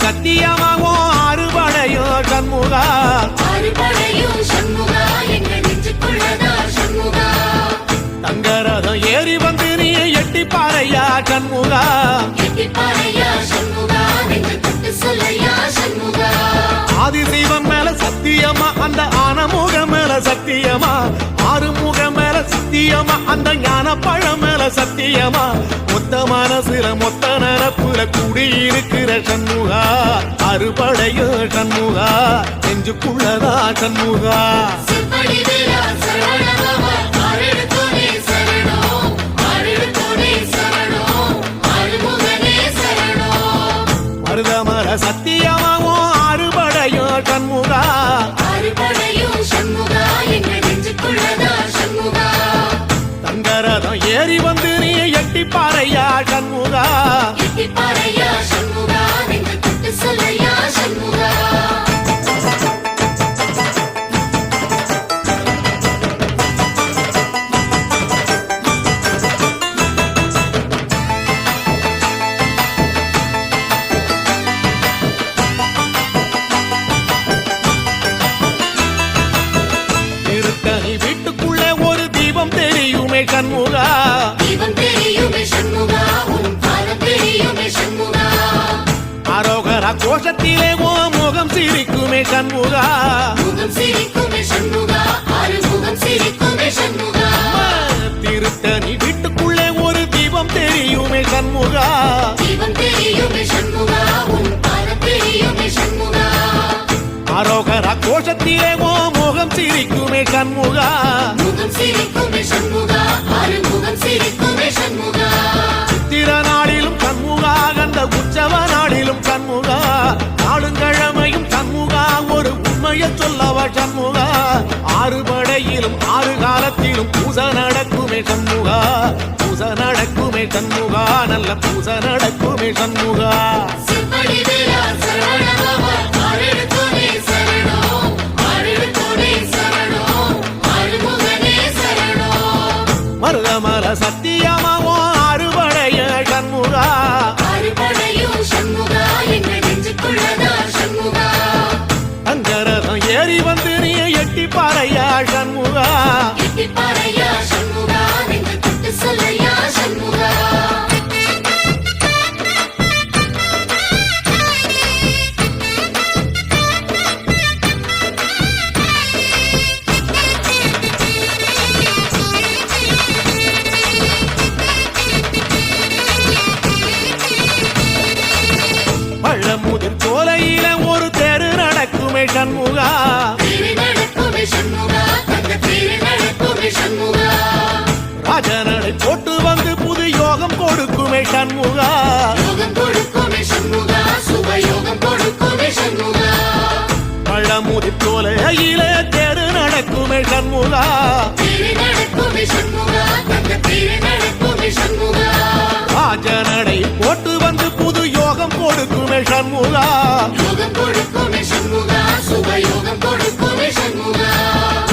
சத்தியமாகும் அறுபடையோ சண்முகா தங்கரதம் ஏறி வந்து நீ எட்டி பாறையா சண்முகா ஆதிசைவம் மேல சத்தியமா அந்த ஆனமுகம் மேல சத்தியமா ஆறுமுகம் மேல சத்தியமா அந்த ஞான பழம் மேல சத்தியமா மொத்த மனசுல மொத்த நரப்புல குடியிருக்கிற சண்முகா அறுபடையோ சண்முகா நெஞ்சுக்குள்ளதா சண்முகா மருதமர சத்தியமாவும் அறுபடையோ சண்முகா தங்கரதம் ஏறி வந்து நீ எட்டி பாறையா சண்முகா வீட்டுக்குள்ளே ஒரு தீபம் தெரியுமே சண்முகா அரோகரா கோஷத்திலே ஓ முகம் சிரிக்குமே சண்முகா திருத்தணி வீட்டுக்குள்ளே ஒரு தீபம் தெரியுமே சண்முகா அரோகரா கோஷத்திலே ஓ முகம் சிரிக்குமே சண்முகா சித்திர நாளிலும் சண்முகா கந்த உற்சவ நாளிலும் சண்முகா நாடுங்கிழமையும் சண்முகா ஒரு உண்மையை சொல்லவா சண்முகா ஆறுபடையிலும் ஆறு காலத்திலும் பூச நடக்குமே சண்முகா பூச நடக்குமே சண்முகா நல்ல பூச நடக்குமே சண்முகா மருதமர சத்தியமாவோ அறுபடைய சண்முகா தங்கரதம் ஏறி வந்து நீ எட்டி பாறையா சண்முகா பழமுதிர் சோலையில ஒரு தெரு நடக்குமே சண்முகா ராஜனடை போட்டு வந்து புது யோகம் கொடுக்குமே சண்முகா பழமுதிர் சோலையில தெரு நடக்குமே சண்முகா ராஜனடை போட்டு வந்து புது யோகம் கொடுக்குமே சண்முகா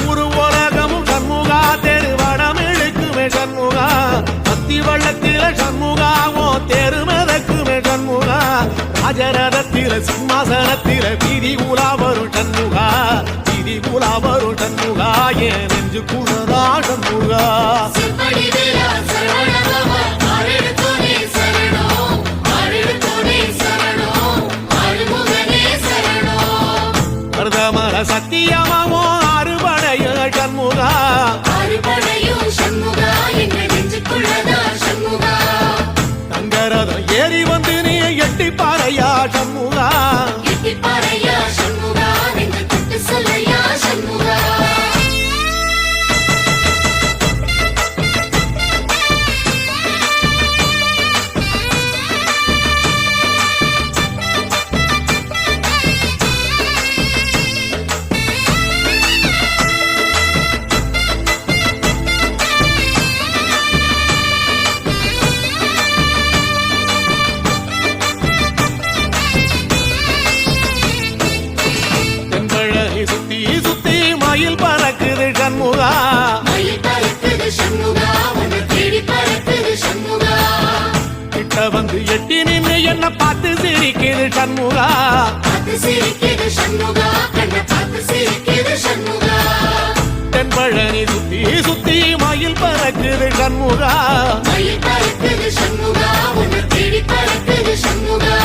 ஒரு உலகமும் சண்முகா தெருவடம் இழுக்குமே சண்முகா பத்தி வள்ளத்தில சண்முகாவோ தெரு மதக்குமே சண்முகா ராஜரதத்தில சிம்மாசனத்தில வீதி உலா வரும் சண்முகா வீதி உலா வரும் சண்முகா ஏன் நெஞ்சு குளரா சண்முகா மருதமர சத்தியமாவோ அறுபடைய சண்முகா தங்கரதம் ஏறி வந்து நீ எட்டி பாறையா சண்முகா பார்த்து சிரிக்குது சண்முகா பார்த்து சிரிக்குது சண்முகா கண்ண பார்த்து சிரிக்குது சண்முகா தென்பழனி சுத்தி சுத்தி மயில் பறக்குது சண்முகா மயில் பறக்குது சண்முகா உன்னை தேடி பறக்குது சண்முகா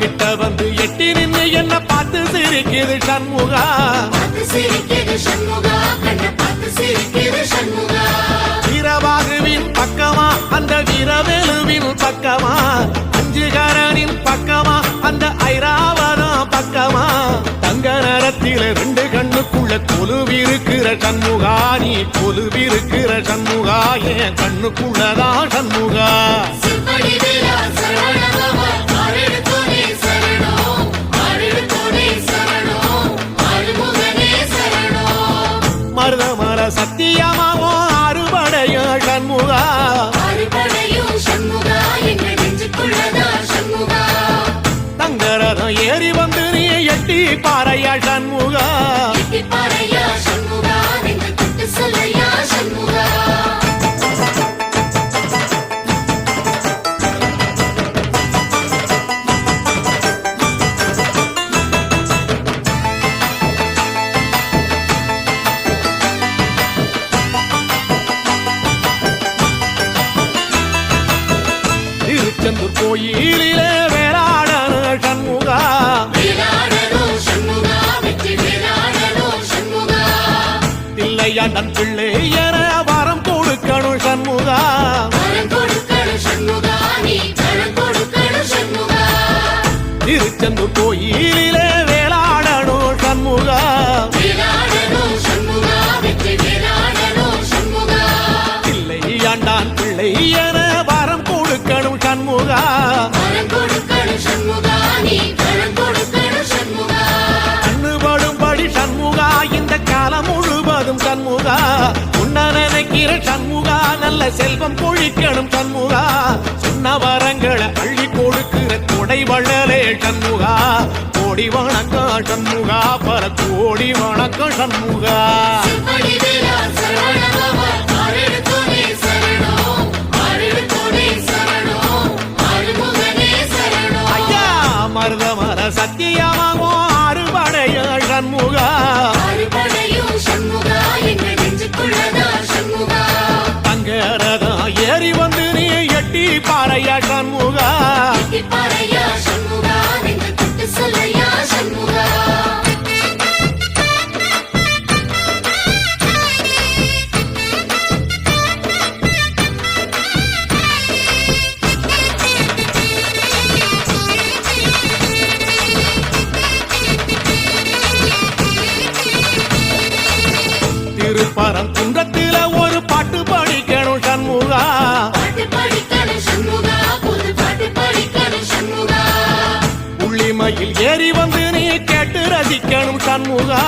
கிட்ட வந்து எட்டி நின்னு என்ன பார்த்து சிரிக்குது சண்முகா பார்த்து சிரிக்குது சண்முகா கண்ண பார்த்து சிரிக்குது சண்முகா வீரவாகுவின் பக்கமா அந்த வீரவேலுவின் பக்கமா அஞ்சுகரனின் பக்கமா அந்த ஐராவதம் பக்கமா தங்க நரத்தில ரெண்டு கண்ணுக்குள்ள கொலுவிருக்கிற சண்முகா நீ கொலுவிருக்கிற சண்முகா என் கண்ணுக்குள்ளதான் சண்முகா சிற்படி வேலா சரவணபவா ஆரெடுத்தோனே சரணம் ஆரெடுத்தோனே சரணம் ஆறுமுகனே சரணம் மருதமர சத்தியமாவோ அறுபடைய சண்முகா அறுபடையும் சண்முகா எங்க நெஞ்சுக்குள்ளதா சண்முகா தங்கரதம் ஏறி வந்து நீ எட்டி பாறையா சண்முகா எட்டி பாறையா சண்முகா நெஞ்சு தொட்டு சொல்லையா சண்முகா திருச்செந்தூர் கோயிலிலே வேளாடன சண்முகா வேலாடணும் சண்முகா வெற்றி வேலாடணும் சண்முகா தில்லையாண்டன் பிள்ளை என வரம் கொடுக்கணும் சண்முகா வரம் கொடுக்கணும் சண்முகா நீ வரம் கொடுக்கணும் சண்முகா திருச்செந்தூர் கோயிலிலே வேளாடணும் சண்முகா வேலாடணும் சண்முகா வெற்றி வேலாடணும் சண்முகா தில்லையாண்டான் பிள்ளை என வரம் கொடுக்கணும் சண்முகா வரம் கொடுக்கணும் சண்முகா நீ வரம் கொடுக்கணும் சண்முகா கண்ணுபடும்படி சண்முகா இந்த காலம் முழுவதும் சண்முகா உன்ன நினைக்கிற சண்முகா நல்ல செல்வம் பொழிக்கணும் சண்முகா சொன்ன வரங்களை அள்ளி கொடுக்கிற கொடை வள்ளலே சண்முகா கோடி வணக்கம் சண்முகா பல கோடி வணக்கம் சண்முகா சிற்படி வேலா சரவணபவா ஆரெடுத்தோனே சரணம் ஆரெடுத்தோனே சரணம் ஆறுமுகனே சரணம் ஐயா மருதமர சத்தியமாகோ அறுபடைய சண்முகா அறுபடையும் சண்முகா எங்க நெஞ்சுக்குள்ளதா சண்முகா தங்கரதம் ஏறி வந்து நீ எட்டி பாறையா சண்முகா எட்டி பாறையா சண்முகா நெஞ்சு தொட்டு சொல்லையா சண்முகா திருப்பரம் குன்றத்தில ஒரு பாட்டு படிக்கணும் சண்முகா பாட்டு படிக்கணும் சண்முகா புது பாட்டு படிக்கணும் சண்முகா உள்ளிமையில் ஏறி வந்து நீ கேட்டு ரசிக்கணும் சண்முகா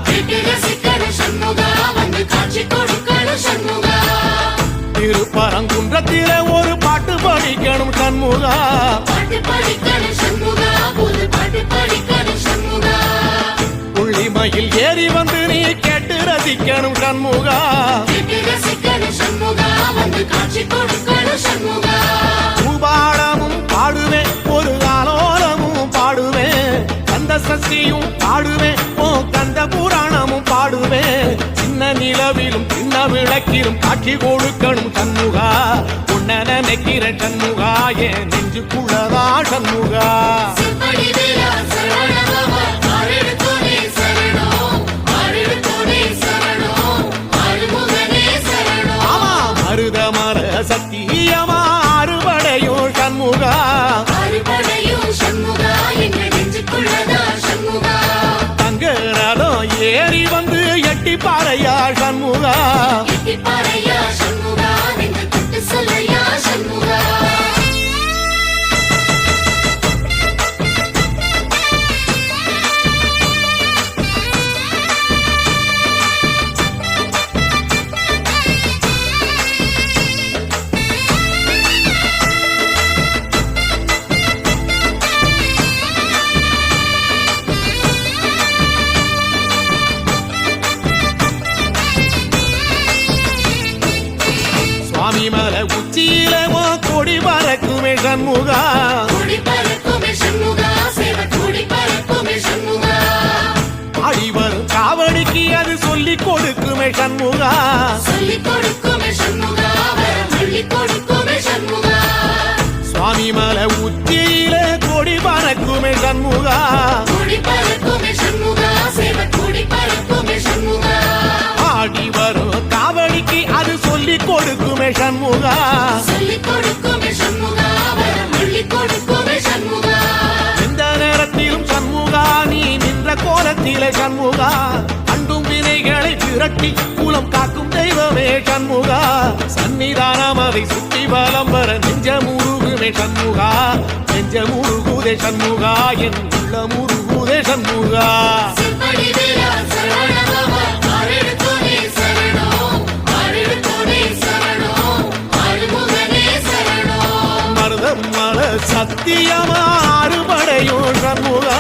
கேட்டு ரசிக்கணும் சண்முகா வந்து காட்சி கொடுக்கணும் சண்முகா திருப்பரங்குன்றத்தில ஒரு பாட்டு படிக்கணும் சண்முகா பாட்டு படிக்கணும் சண்முகா புது பாட்டு படிக்கணும் சண்முகா உள்ளிமையில் ஏறி வந்து நீ கேட்டு ரசிக்கணும் சண்முகா கேட்டு ரசிக்கணும் சண்முகா வந்து காட்சி கொடுக்கணும் சண்முகா பூபாடமும் பாடுவேன் ஒரு ஆலோலமும் பாடுவேன் கந்த சஷ்டியும் பாடுவேன் ஓ கந்த புராணமும் பாடுவேன் சின்ன நிலவிலும் சின்ன விளக்கிலும் காட்சி கொடுக்கணும் சண்முகா உன்ன நினைக்கிற சண்முகா என் நெஞ்சுக்குள்ளதா சண்முகா சிற்படி வேலா சரவணபவா ஆரெடுத்தோனே சரணம் ஆரெடுத்தோனே சரணம் ஆறுமுகனே சரணம் ஆமா மருதமர சத்தியமா அறுபடையோ சண்முகா அறுபடையும் சண்முகா எங்க நெஞ்சுக்குள்ளதா சண்முகா தங்கரதம் ஏறி வந்து எட்டி பாறையா சண்முகா எட்டி பாறையா சண்முகா நெஞ்சு தொட்டு சொல்லையா சண்முகா சுவாமி மலை உச்சியில கொடி பறக்குமே சண்முகா கொடி பறக்கும் சண்முகா கூடி பறக்குமே சண்முகா சேவ கூடி பறக்குமே சண்முகா ஆடி வரும் காவடிக்கு அது சொல்லிக் கொடுக்குமே சண்முகா சொல்லிக் கொடுக்குமே சண்முகா வரம் அள்ளிக் கொடுக்குமே சண்முகா எந்த நேரத்திலும் சண்முகா நீ நின்ற கோலத்திலே சண்முகா அண்டும் வினைகளை விரட்டி குலம் காக்கும் தெய்வமே சண்முகா சன்னிதானம் அதை சுற்றி வலம் வர நெஞ்சமுருகுமே சண்முகா நெஞ்சமுருகுதே சண்முகா என் உள்ள முருகுதே சண்முகா செப்படி வேலா சரவணபவா ஆரெடுத்தோனே சரணம் ஆரெடுத்தோனே சரணம் ஆறுமுகனே சரணம் மருதம் மல சத்தியமா அறுபடையும் சண்முகா